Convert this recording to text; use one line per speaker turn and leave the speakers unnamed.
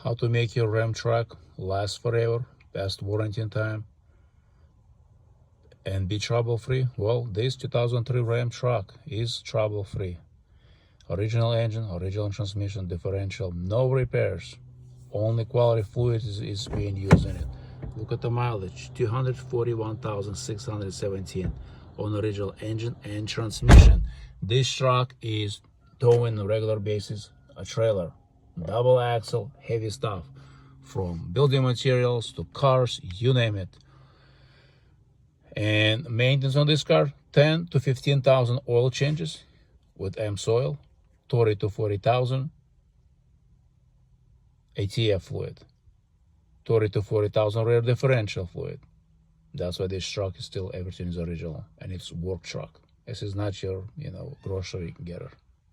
How to make your Ram truck last forever, best warranty time, and be trouble-free? Well, this 2003 Ram truck is trouble-free. Original engine, original transmission, differential, no repairs. Only quality fluid is being used in it. Look at the mileage, 241,617 on original engine and transmission. This truck is towing on a regular basis a trailer, double axle, heavy stuff, from building materials to cars, you name it. And maintenance on this car, 10 to 15,000 oil changes with Amsoil, 30 to 40,000 ATF fluid, 30 to 40,000 rear differential fluid. That's why this truck is still, everything is original, and it's work truck. This is not your, grocery getter.